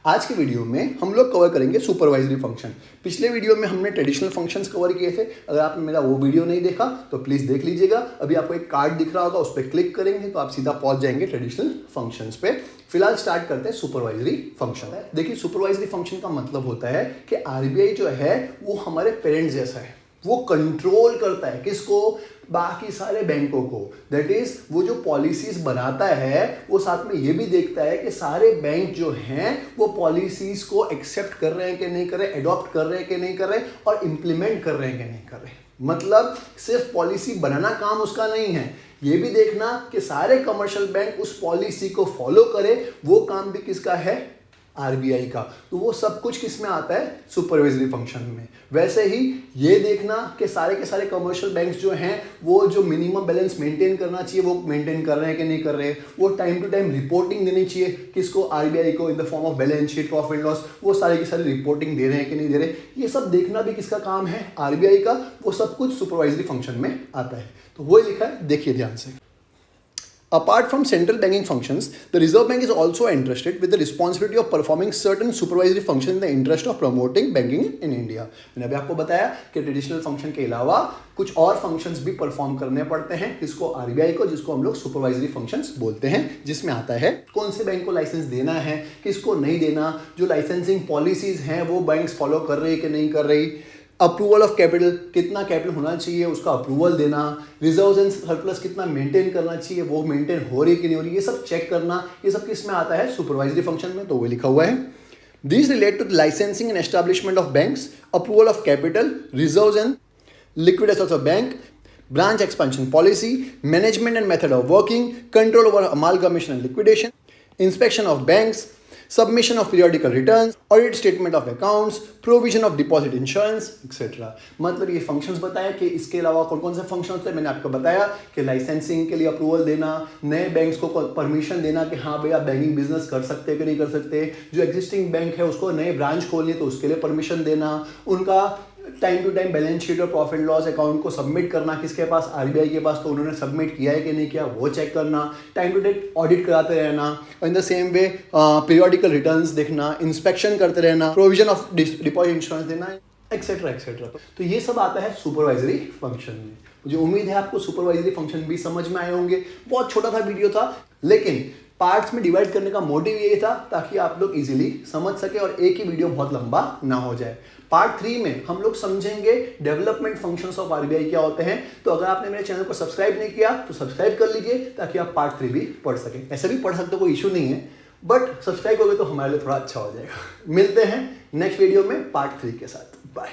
आज के वीडियो में हम लोग कवर करेंगे सुपरवाइजरी फंक्शन। पिछले वीडियो में हमने ट्रेडिशनल फंक्शंस कवर किए थे। अगर आपने मेरा वो वीडियो नहीं देखा तो प्लीज़ देख लीजिएगा। अभी आपको एक कार्ड दिख रहा होगा, उस पर क्लिक करेंगे तो आप सीधा पहुंच जाएंगे ट्रेडिशनल फंक्शंस पे। फिलहाल स्टार्ट करते हैं सुपरवाइजरी फंक्शन। देखिए, सुपरवाइजरी फंक्शन का मतलब होता है कि आरबीआई जो है वो हमारे पेरेंट्स जैसा है। वो कंट्रोल करता है किसको? बाकी सारे बैंकों को। दैट इज वो जो पॉलिसीज बनाता है वो साथ में ये भी देखता है कि सारे बैंक जो हैं वो पॉलिसीज को एक्सेप्ट कर रहे हैं कि नहीं कर रहे, एडॉप्ट कर रहे हैं कि नहीं कर रहे, और इम्प्लीमेंट कर रहे हैं कि नहीं कर रहे। मतलब सिर्फ पॉलिसी बनाना काम उसका नहीं है, ये भी देखना कि सारे कमर्शियल बैंक उस पॉलिसी को फॉलो करे। वो काम भी किसका है? आरबीआई का। तो वो सब कुछ किस में आता है? सुपरवाइजरी फंक्शन में। वैसे ही ये देखना कि सारे के सारे कमर्शियल बैंक्स जो हैं वो जो मिनिमम बैलेंस मेंटेन करना चाहिए वो मेंटेन कर रहे हैं कि नहीं कर रहे। वो टाइम टू टाइम रिपोर्टिंग देनी चाहिए किसको? आरबीआई को, in the form of balance sheet, profit and loss. वो सारे की सारी रिपोर्टिंग दे रहे हैं कि नहीं दे रहे। ये सब देखना भी किसका काम है? आरबीआई का। वो सब कुछ सुपरवाइजरी फंक्शन में आता है। तो वो लिखा है, देखिए ध्यान से। Apart from central banking functions, the Reserve Bank is also entrusted with the responsibility of performing certain supervisory functions in the interest of promoting banking in India. मैंने अभी आपको बताया कि ट्रेडिशनल फंक्शन के अलावा कुछ और फंक्शंस भी परफॉर्म करने पड़ते हैं किसको? आरबीआई को, जिसको हम लोग सुपरवाइजरी फंक्शंस बोलते हैं, जिसमें आता है कौन से बैंक को लाइसेंस देना है, किसको नहीं देना, जो लाइसेंसिंग पॉलिसीज हैं वो बैंक्स फॉलो कर रही है कि नहीं कर रही, अप्रूवल ऑफ कैपिटल, कितना कैपिटल होना चाहिए उसका अप्रूवल देना, रिजर्व्स एंड सरप्लस कितना मेंटेन करना चाहिए वो मेंटेन हो रही है कि नहीं हो रही, ये सब चेक करना। ये सब किस में आता है? सुपरवाइजरी फंक्शन में। तो वो लिखा हुआ है, this relate to the licensing and establishment of banks, approval of capital, reserves and liquid assets of bank, branch expansion policy, management and method of working, control over amalgamation and liquidation, inspection of banks, submission of periodical returns, audit statement of accounts, provision of deposit insurance, etc. मतलब ये functions बताया कि इसके अलावा कौन कौन से function होते हैं। मैंने आपको बताया कि लाइसेंसिंग के लिए अप्रूवल देना, नए बैंक्स को परमिशन देना कि हाँ भाई आप बैंकिंग बिजनेस कर सकते हैं कि नहीं कर सकते, जो एग्जिस्टिंग बैंक है उसको नए ब्रांच खोलनी है तो उसके लिए परमिशन देना, उनका time to time balance sheet और प्रॉफिट लॉस अकाउंट को सबमिट करना किसके पास? आरबीआई के पास। तो उन्होंने सबमिट किया है कि नहीं किया वो चेक करना, टाइम टू टाइम ऑडिट कराते रहना, और in the same way periodical returns देखना, इंस्पेक्शन करते रहना, प्रोविजन ऑफ डिपॉजिट इंश्योरेंस देना, एक्सेट्रा एक्सेट्रा। तो ये सब आता है सुपरवाइजरी फंक्शन में। मुझे उम्मीद है आपको सुपरवाइजरी फंक्शन भी समझ में आए होंगे। बहुत छोटा सा वीडियो था, लेकिन पार्ट्स में डिवाइड करने का मोटिव ये था ताकि आप लोग इजीली समझ सके और एक ही वीडियो बहुत लंबा ना हो जाए। पार्ट 3 में हम लोग समझेंगे डेवलपमेंट फंक्शंस ऑफ आरबीआई क्या होते हैं। तो अगर आपने मेरे चैनल को सब्सक्राइब नहीं किया तो सब्सक्राइब कर लीजिए ताकि आप पार्ट 3 भी पढ़ सकें। ऐसे भी पढ़ सकते हो, कोई इशू नहीं है, बट सब्सक्राइब हो गए तो हमारे लिए थोड़ा अच्छा हो जाएगा। मिलते हैं नेक्स्ट वीडियो में पार्ट 3 के साथ। बाय।